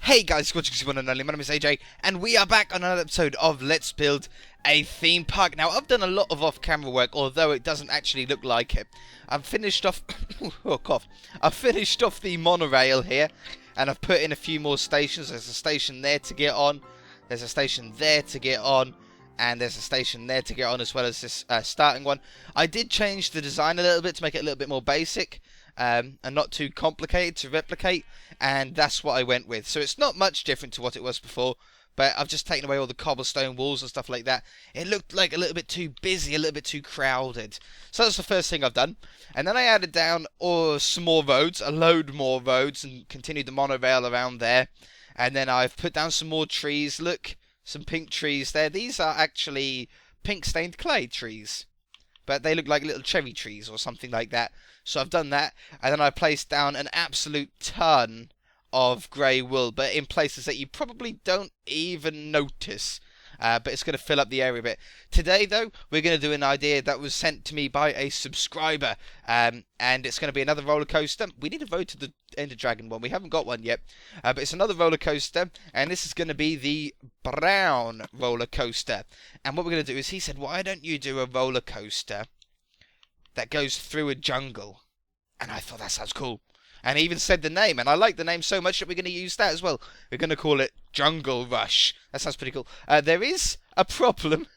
Hey guys, watching one and only. My name is AJ, and we are back on another episode of Let's Build a Theme Park. Now, I've done a lot of off-camera work, although it doesn't actually look like it. I've finished off... oh, cough. I've finished off the monorail here, and I've put in a few more stations. There's a station there to get on, there's a station there to get on, and there's a station there to get on, as well as this starting one. I did change the design a little bit to make it a little bit more basic. And not too complicated to replicate, and that's what I went with. So it's not much different to what it was before, but I've just taken away all the cobblestone walls and stuff like that. It looked like a little bit too busy, a little bit too crowded. So that's the first thing I've done. And then I added down some more roads, a load more roads, and continued the monorail around there. And then I've put down some more trees. Look, some pink trees there. These are actually pink stained clay trees, but they look like little cherry trees or something like that. So I've done that, and then I placed down an absolute ton of grey wool, but in places that you probably don't even notice. But it's going to fill up the area a bit. Today, though, we're going to do an idea that was sent to me by a subscriber, and it's going to be another roller coaster. We need to vote to the Ender Dragon one. We haven't got one yet, but it's another roller coaster, and this is going to be the brown roller coaster. And what we're going to do is, he said, why don't you do a roller coaster that goes through a jungle? And I thought that sounds cool. And he even said the name, and I like the name so much that we're going to use that as well. We're going to call it Jungle Rush. That sounds pretty cool. There is a problem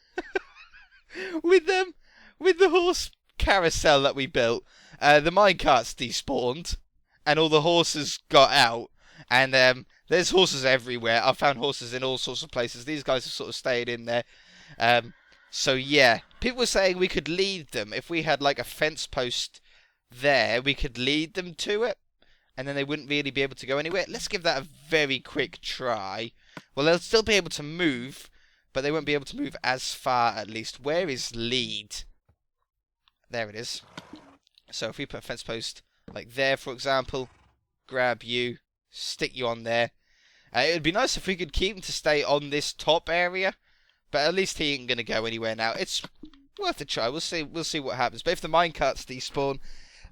with the horse carousel that we built. The minecarts despawned, and all the horses got out. And there's horses everywhere. I've found horses in all sorts of places. These guys have sort of stayed in there. So yeah, people were saying we could lead them. If we had like a fence post there, we could lead them to it, and then they wouldn't really be able to go anywhere. Let's give that a very quick try. Well, they'll still be able to move, but they won't be able to move as far, at least. Where is lead? There it is. So if we put a fence post like there, for example, grab you, stick you on there. It would be nice if we could keep him to stay on this top area, but at least he ain't going to go anywhere now. It's worth a try. We'll see what happens. But if the minecarts despawn,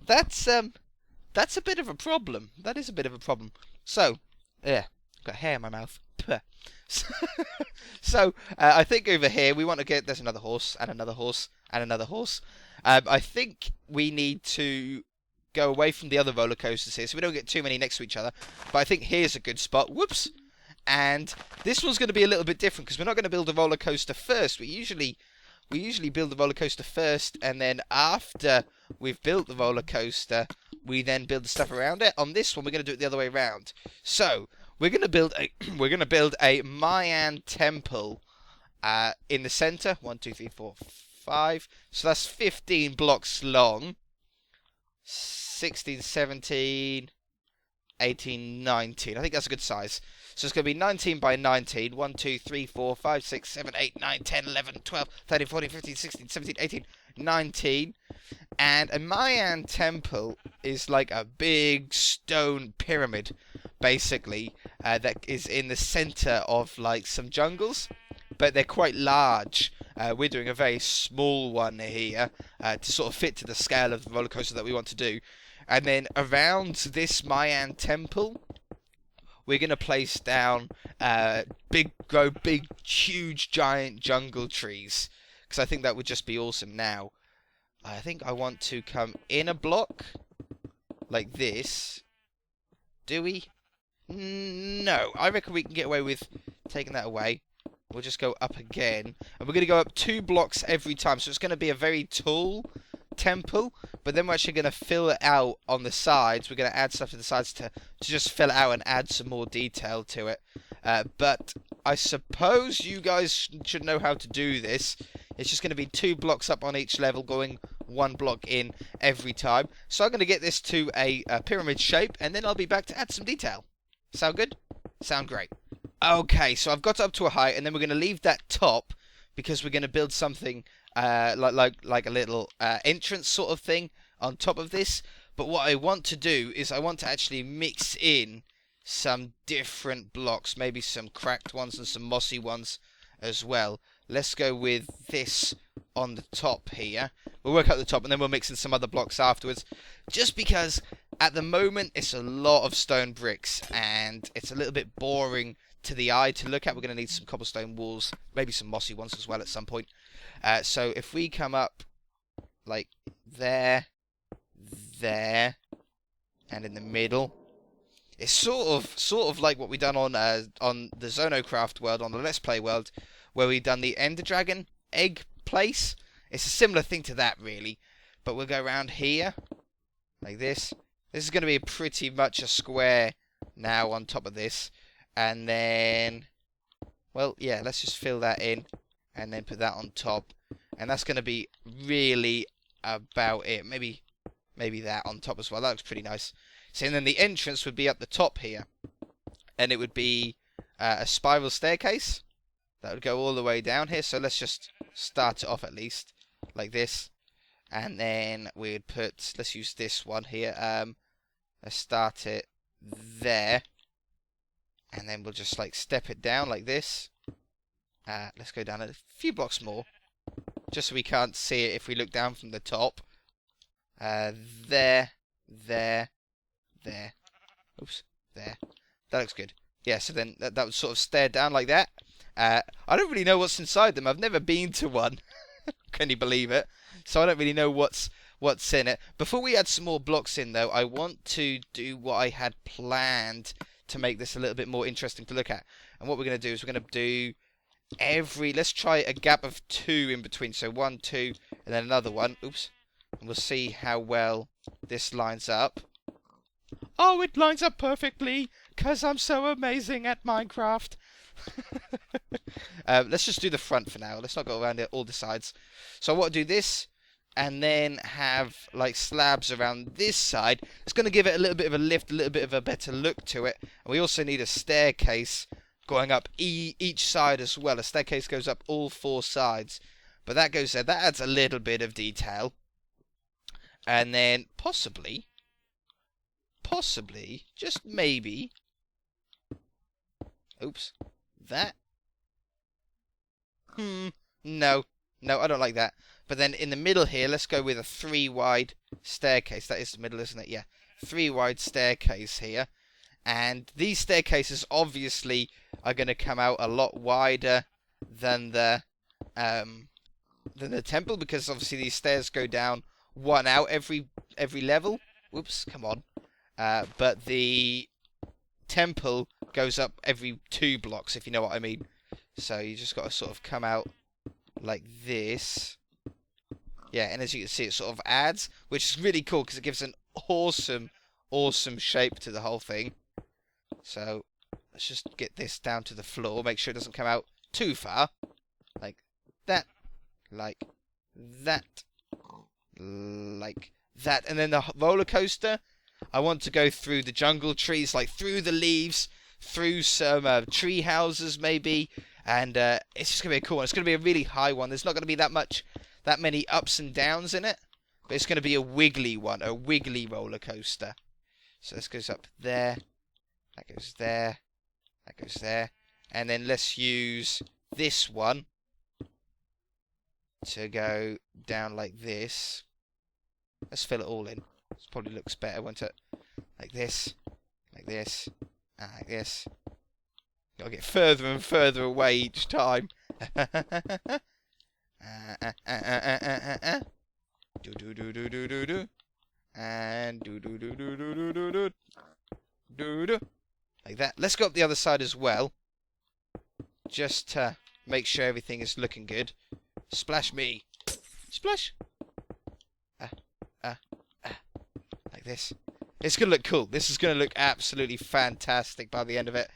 that's a bit of a problem. That is a bit of a problem. So, yeah, I've got hair in my mouth. So, I think over here we want to get... There's another horse, and another horse, and another horse. I think we need to go away from the other roller coasters here, so we don't get too many next to each other. But I think here's a good spot. Whoops! And this one's going to be a little bit different, because we're not going to build a roller coaster first. We usually build the roller coaster first, and then after we've built the roller coaster, we then build the stuff around it. On this one, we're going to do it the other way around. So we're going to build a Mayan Temple in the center. 1, 2, 3, 4, 5. So that's 15 blocks long. 16, 17, 18, 19. I think that's a good size. So it's going to be 19 by 19. 1, 2, 3, 4, 5, 6, 7, 8, 9, 10, 11, 12, 13, 14, 15, 16, 17, 18, 19. And a Mayan temple is like a big stone pyramid, basically, that is in the center of like some jungles. But they're quite large. We're doing a very small one here to sort of fit to the scale of the roller coaster that we want to do. And then around this Mayan temple, we're going to place down big, huge, giant jungle trees. Because I think that would just be awesome. Now, I think I want to come in a block like this. Do we? No. I reckon we can get away with taking that away. We'll just go up again. And we're going to go up 2 blocks every time. So it's going to be a very tall temple, but then we're actually going to fill it out on the sides. We're going to add stuff to the sides to just fill it out and add some more detail to it. But I suppose you guys should know how to do this. It's just going to be 2 blocks up on each level, going 1 block in every time. So I'm going to get this to a pyramid shape, and then I'll be back to add some detail. Sound good? Sound great. Okay, so I've got up to a height, and then we're going to leave that top, because we're going to build something like a little entrance sort of thing on top of this. But what I want to do is I want to actually mix in some different blocks, maybe some cracked ones and some mossy ones as well. Let's go with this on the top here. We'll work out the top, and then we'll mix in some other blocks afterwards, just because At the moment, it's a lot of stone bricks, and it's a little bit boring to the eye to look at. We're going to need some cobblestone walls, maybe some mossy ones as well at some point. So if we come up like there, there, and in the middle, it's sort of like what we done on the Zonocraft world, on the Let's Play world, where we done the Ender Dragon egg place. It's a similar thing to that, really, but we'll go around here like this. This is going to be pretty much a square now on top of this. And then, well, yeah, let's just fill that in and then put that on top. And that's going to be really about it. Maybe that on top as well. That looks pretty nice. So, and then the entrance would be up the top here. And it would be a spiral staircase that would go all the way down here. So let's just start it off at least like this. And then we'd put, let's use this one here. Let's start it there. And then we'll just like step it down like this. Let's go down a few blocks more. Just so we can't see it if we look down from the top. There. Oops, there. That looks good. Yeah, so then that would sort of stare down like that. I don't really know what's inside them. I've never been to one. Can you believe it? So I don't really know what's in it. Before we add some more blocks in, though, I want to do what I had planned to make this a little bit more interesting to look at. And what we're going to do is we're going to do let's try a gap of 2 in between. So 1, 2, and then another one. Oops. And we'll see how well this lines up. Oh, it lines up perfectly, because I'm so amazing at Minecraft. Let's just do the front for now. Let's not go around all the sides. So I want to do this, and then have like slabs around this side. It's going to give it a little bit of a lift, a little bit of a better look to it. And we also need a staircase going up each side as well. A staircase goes up all 4 sides. But that goes there. That adds a little bit of detail. And then possibly, just maybe, oops, that. No, I don't like that. But then in the middle here, let's go with a 3 wide staircase. That is the middle, isn't it? Yeah, 3 wide staircase here. And these staircases obviously are going to come out a lot wider than the temple, because obviously these stairs go down 1 out every level. Whoops, come on. But the temple goes up every 2 blocks, if you know what I mean. So you just got to sort of come out like this. Yeah, and as you can see, it sort of adds, which is really cool because it gives an awesome shape to the whole thing. So let's just get this down to the floor, make sure it doesn't come out too far. Like that, like that, like that. And then the roller coaster, I want to go through the jungle trees, like through the leaves, through some tree houses maybe, and it's just going to be a cool one. It's going to be a really high one. There's not going to be that many ups and downs in it, but it's going to be a wiggly one, a wiggly roller coaster. So this goes up there, that goes there, that goes there, and then let's use this one to go down like this. Let's fill it all in. This probably looks better, won't it? Like this, and like this. Gotta get further and further away each time. Do do do do do do do, and do do do do do do do do do do, like that. Let's go up the other side as well, just to make sure everything is looking good. Splash me, splash. Like this. It's gonna look cool. This is gonna look absolutely fantastic by the end of it.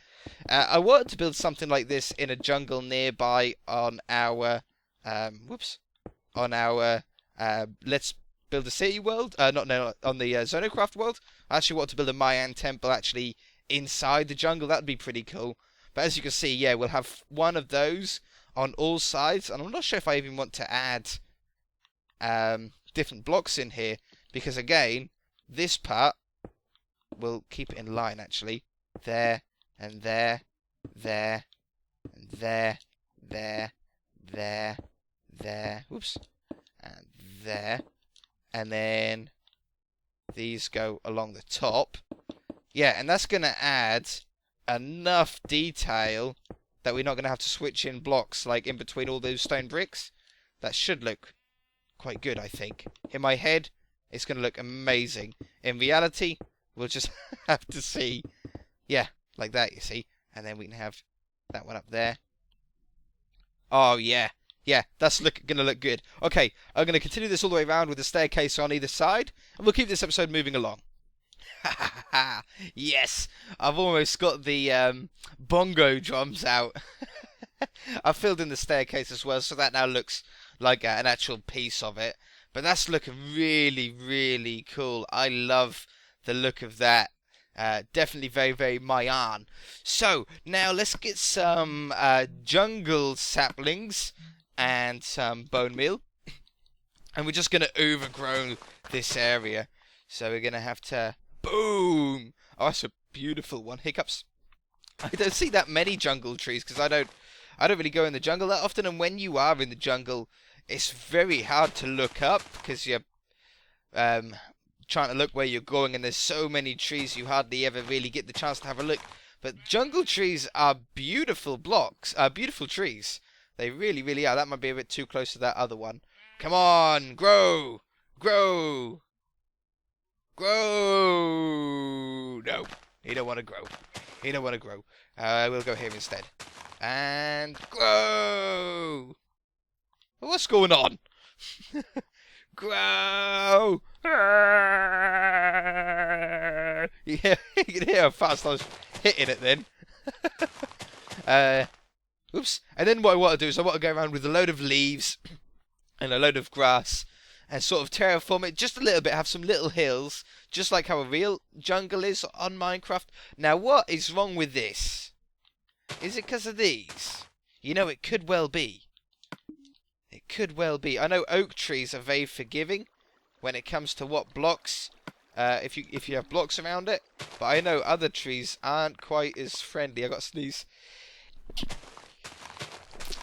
I wanted to build something like this in a jungle nearby on our Let's Build a City world. On the Zonocraft world. I actually want to build a Mayan Temple actually inside the jungle. That would be pretty cool. But as you can see, yeah, we'll have one of those on all sides, and I'm not sure if I even want to add different blocks in here, because again, this part will keep it in line actually. There and there, there and there, there, whoops, and there, and then these go along the top. Yeah, and that's going to add enough detail that we're not going to have to switch in blocks like in between all those stone bricks. That should look quite good, I think. In my head, it's going to look amazing. In reality, we'll just have to see. Yeah, like that, you see. And then we can have that one up there. Oh, yeah. Yeah, that's going to look good. Okay, I'm going to continue this all the way around with the staircase on either side. And we'll keep this episode moving along. Yes, I've almost got the bongo drums out. I've filled in the staircase as well, so that now looks like an actual piece of it. But that's looking really, really cool. I love the look of that. Definitely very, very Mayan. So, now let's get some jungle saplings and some bone meal. And we're just going to overgrow this area. So we're going to have to... Boom! Oh, that's a beautiful one. Hiccups. I don't see that many jungle trees because I don't really go in the jungle that often. And when you are in the jungle, it's very hard to look up because you're trying to look where you're going, and there's so many trees you hardly ever really get the chance to have a look. But jungle trees are beautiful beautiful trees. They really, really are. That might be a bit too close to that other one. Come on, grow, grow. Grow! No, he don't want to grow. He don't want to grow. We'll go here instead. And grow! What's going on? Grow! Yeah, you can hear how fast I was hitting it then. Oops. And then what I want to do is I want to go around with a load of leaves and a load of grass. And sort of terraform it just a little bit, have some little hills, just like how a real jungle is on Minecraft. Now, what is wrong with this? Is it because of these? You know, it could well be. It could well be. I know oak trees are very forgiving when it comes to what blocks, if you have blocks around it. But I know other trees aren't quite as friendly. I got to sneeze.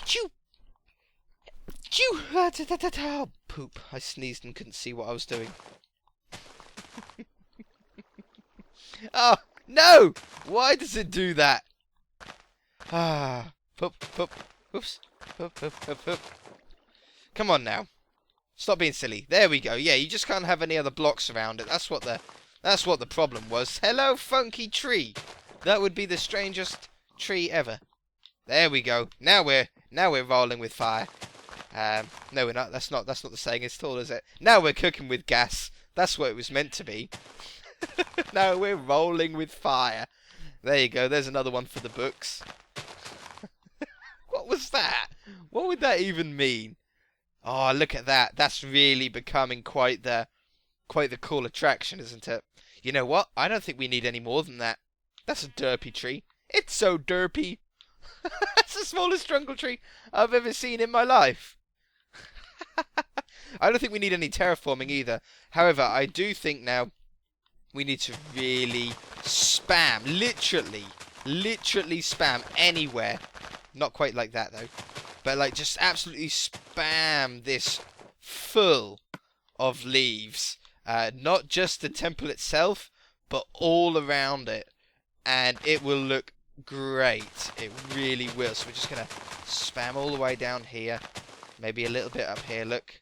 Chew! Chew! Poop. I sneezed and couldn't see what I was doing. Oh, no! Why does it do that? Ah. Poop, poop. Oops. Poop, poop, poop, poop. Come on now. Stop being silly. There we go. Yeah, you just can't have any other blocks around it. That's what the problem was. Hello, funky tree. That would be the strangest tree ever. There we go. Now we're rolling with fire. No, we're not. That's not the saying at all, is it? Now we're cooking with gas. That's what it was meant to be. Now we're rolling with fire. There you go. There's another one for the books. What was that? What would that even mean? Oh, look at that. That's really becoming quite the cool attraction, isn't it? You know what? I don't think we need any more than that. That's a derpy tree. It's so derpy. That's the smallest jungle tree I've ever seen in my life. I don't think we need any terraforming either. However, I do think now we need to really spam, literally spam anywhere. Not quite like that though, but like just absolutely spam this full of leaves. Not just the temple itself, but all around it, and it will look great. It really will. So we're just gonna spam all the way down here. Maybe a little bit up here, look.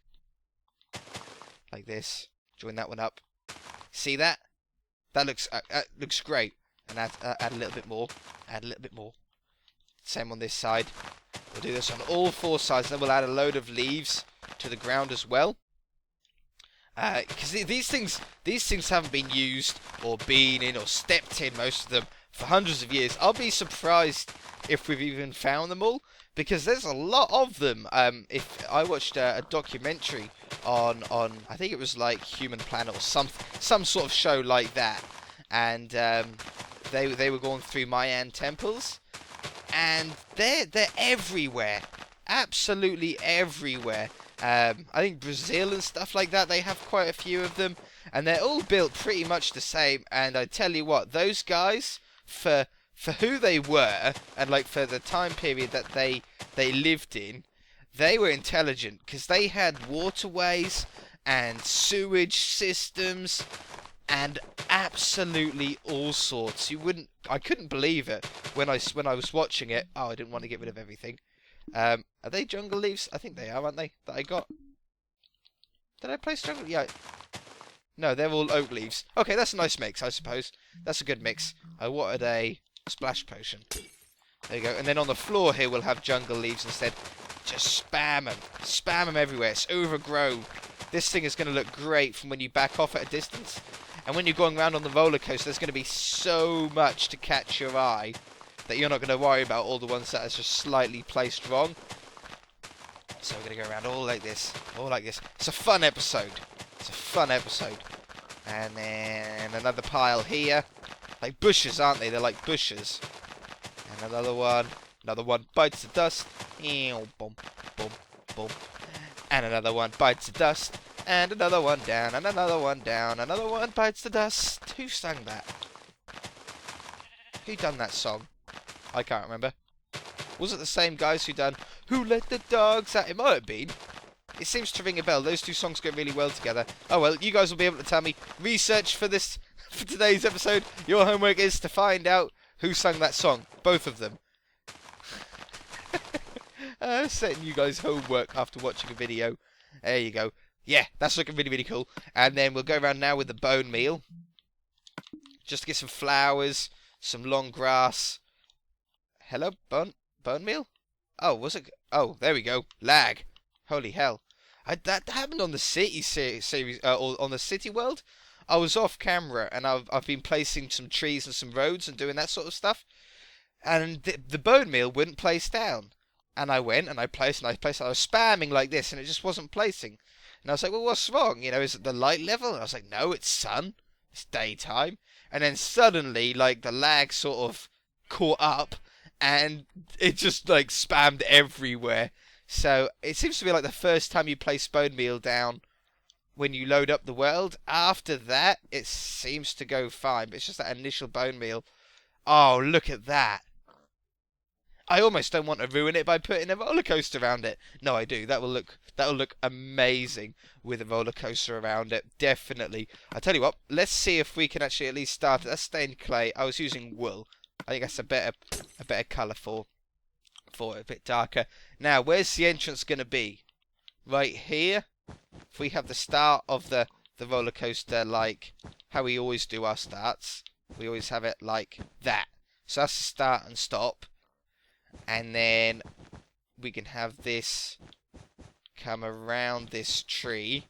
Like this. Join that one up. See that? That looks great. And add a little bit more. Add a little bit more. Same on this side. We'll do this on all four sides. Then we'll add a load of leaves to the ground as well. Because these things haven't been used or been in or stepped in, most of them, for hundreds of years. I'll be surprised if we've even found them all, because there's a lot of them. If I watched a documentary on I think it was like Human Planet or some sort of show like that, and they were going through Mayan temples, and they're everywhere, absolutely everywhere. I think Brazil and stuff like that, they have quite a few of them, and they're all built pretty much the same. And I tell you what, those guys, for who they were, and like for the time period that they lived in, they were intelligent, because they had waterways and sewage systems and absolutely all sorts. I couldn't believe it when I was watching it. Oh, I didn't want to get rid of everything. Are they jungle leaves? I think they are, aren't they? That I got. Did I place jungle? Yeah. No, they're all oak leaves. Okay, that's a nice mix, I suppose. That's a good mix. I wanted a splash potion. There you go. And then on the floor here, we'll have jungle leaves instead. Just spam them. Spam them everywhere. It's overgrown. This thing is going to look great from when you back off at a distance. And when you're going around on the roller coaster, there's going to be so much to catch your eye that you're not going to worry about all the ones that are just slightly placed wrong. So we're going to go around all like this. All like this. It's a fun episode. It's a fun episode. And then another pile here. Like bushes, aren't they? They're like bushes. And another one. Another one bites the dust. Boom, boom, boom. And another one bites the dust. And another one down. And another one down. Another one bites the dust. Who sang that? Who done that song? I can't remember. Was it the same guys who done Who Let the Dogs Out? It might have been. It seems to ring a bell. Those two songs go really well together. Oh well, you guys will be able to tell me. Research for today's episode. Your homework is to find out who sang that song. Both of them. Setting you guys homework after watching a video. There you go. Yeah, that's looking really, really cool. And then we'll go around now with the bone meal. Just to get some flowers, some long grass. Hello, bone meal? Oh, was it? Oh, there we go. Lag. Holy hell. That happened on the city series, or on the city world. I was off camera and I've been placing some trees and some roads and doing that sort of stuff. And the bone meal wouldn't place down. And I went and I placed and I placed. I was spamming like this and it just wasn't placing. And I was like, well, what's wrong? You know, is it the light level? And I was like, no, it's sun. It's daytime. And then suddenly, like, the lag sort of caught up and it just, like, spammed everywhere. So it seems to be like the first time you place bone meal down when you load up the world. After that, it seems to go fine. But it's just that initial bone meal. Oh, look at that. I almost don't want to ruin it by putting a roller coaster around it. No, I do. That'll look amazing with a roller coaster around it. Definitely. I tell you what. Let's see if we can actually at least start it. That's stained clay. I was using wool. I think that's a better colour for it, a bit darker. Now, where's the entrance going to be? Right here. If we have the start of the roller coaster like how we always do our starts, we always have it like that. So that's the start and stop. And then we can have this come around this tree,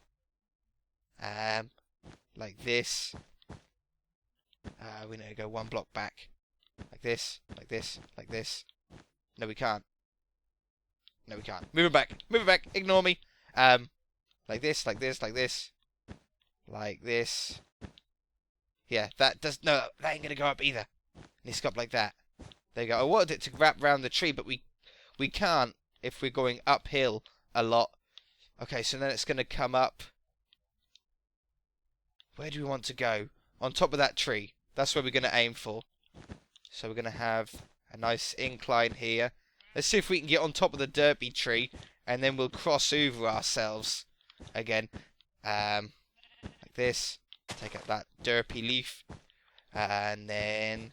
like this. We need to go one block back, like this, like this, like this. No, we can't. No, we can't. Move it back. Move it back. Ignore me. Like this, like this, like this, like this. Yeah, that ain't gonna go up either. It needs to go up like that. There you go. I wanted it to wrap around the tree, but we can't if we're going uphill a lot. Okay, so then it's going to come up. Where do we want to go? On top of that tree. That's where we're going to aim for. So we're going to have a nice incline here. Let's see if we can get on top of the derpy tree, and then we'll cross over ourselves again. Like this. Take out that derpy leaf. And then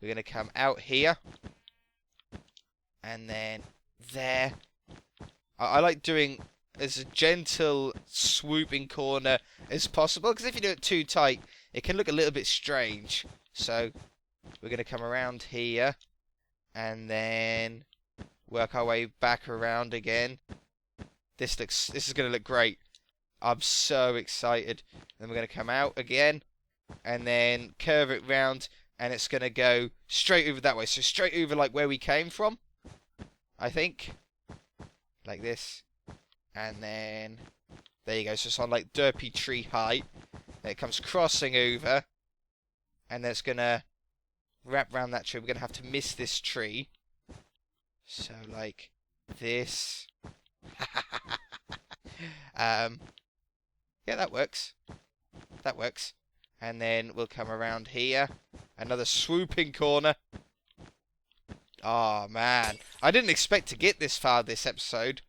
we're going to come out here. And then there. I like doing as gentle swooping corner as possible, because if you do it too tight, it can look a little bit strange. So we're going to come around here. And then work our way back around again. This is going to look great. I'm so excited. Then we're going to come out again. And then curve it round. And it's going to go straight over that way. So straight over like where we came from. I think. Like this. And then there you go. So it's on like derpy tree height. Then it comes crossing over. And then it's going to wrap around that tree. We're going to have to miss this tree. So like this. Yeah, that works. That works. And then we'll come around here. Another swooping corner. Oh, man. I didn't expect to get this far this episode.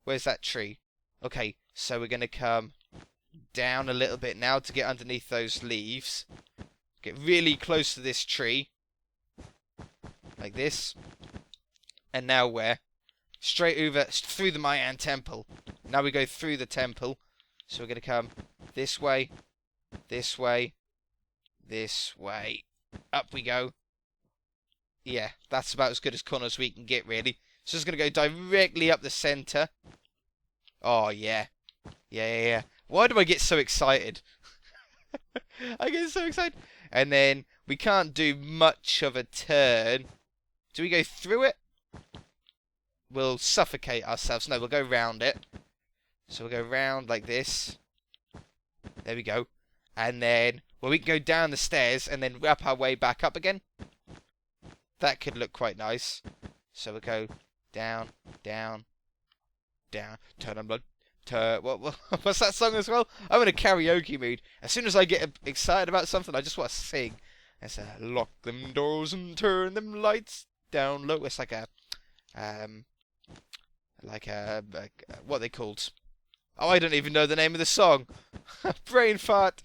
Where's that tree? Okay, so we're going to come down a little bit now to get underneath those leaves. Get really close to this tree. Like this. And now where? Straight over through the Mayan Temple. Now we go through the temple. So we're going to come this way, this way, this way. Up we go. Yeah, that's about as good as corners we can get, really. So it's going to go directly up the centre. Oh, yeah. Yeah. Why do I get so excited? I get so excited. And then we can't do much of a turn. Do we go through it? We'll suffocate ourselves. No, we'll go round it. So we'll go round like this. There we go. And then, well, we can go down the stairs and then wrap our way back up again. That could look quite nice. So we'll go down, down, down. Turn on blood. What's that song as well? I'm in a karaoke mood. As soon as I get excited about something, I just want to sing. It's lock them doors and turn them lights down low. It's like a what are they called? Oh, I don't even know the name of the song. Brain fart.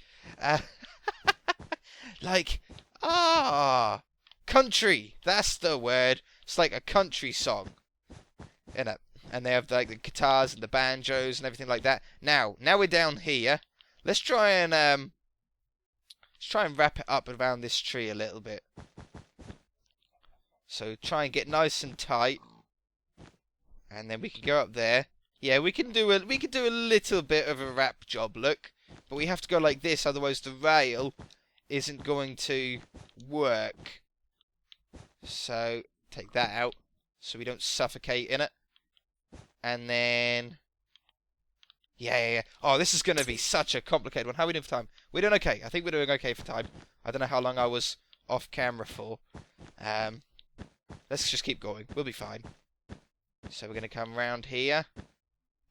Country. That's the word. It's like a country song, innit? And they have like the guitars and the banjos and everything like that. Now we're down here. Let's try and wrap it up around this tree a little bit. So try and get nice and tight, and then we can go up there. Yeah, we can do a little bit of a wrap job, look, but we have to go like this, otherwise the rail isn't going to work. So take that out so we don't suffocate in it. And then, yeah. Oh, this is going to be such a complicated one. How are we doing for time? We're doing okay. I think we're doing okay for time. I don't know how long I was off camera for. Let's just keep going. We'll be fine. So we're going to come round here.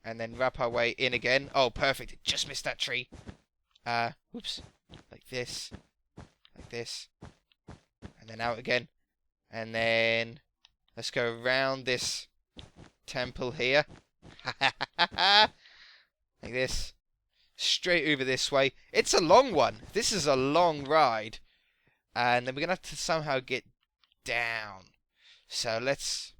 And then wrap our way in again. Oh, perfect. It just missed that tree. Whoops. Like this. Like this. And then out again. And then let's go around this temple here. Like this. Straight over this way. It's a long one. This is a long ride. And then we're going to have to somehow get down. So let's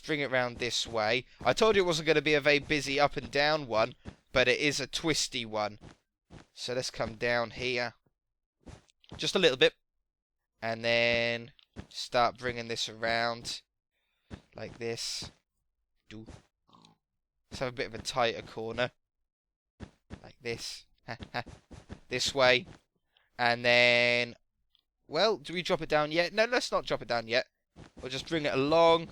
bring it round this way. I told you it wasn't going to be a very busy up and down one, but it is a twisty one. So let's come down here. Just a little bit. And then start bringing this around. Like this. Let's have a bit of a tighter corner. Like this. This way. And then, well, do we drop it down yet? No, let's not drop it down yet. We'll just bring it along.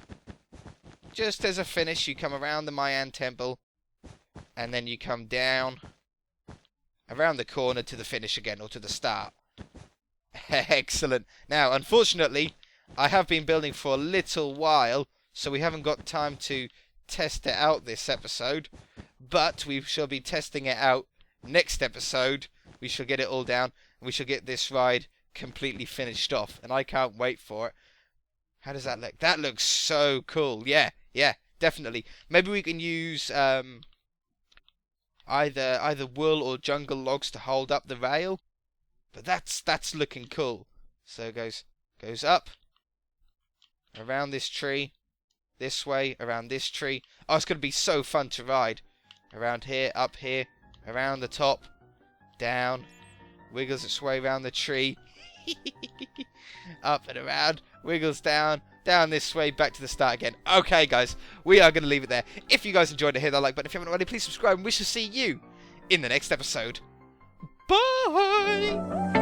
Just as a finish, you come around the Mayan Temple. And then you come down around the corner to the finish again, or to the start. Excellent. Now, unfortunately, I have been building for a little while, so we haven't got time to test it out this episode. But we shall be testing it out next episode. We shall get it all down. And we shall get this ride completely finished off. And I can't wait for it. How does that look? That looks so cool. Yeah, definitely. Maybe we can use either wool or jungle logs to hold up the rail. But that's looking cool. So it goes up, around this tree, this way, around this tree. Oh, it's going to be so fun to ride. Around here, up here, around the top, down, wiggles its way around the tree, up and around, wiggles down this way, back to the start again. Okay, guys, we are going to leave it there. If you guys enjoyed it, hit that like button. If you haven't already, please subscribe, and we shall see you in the next episode. Bye!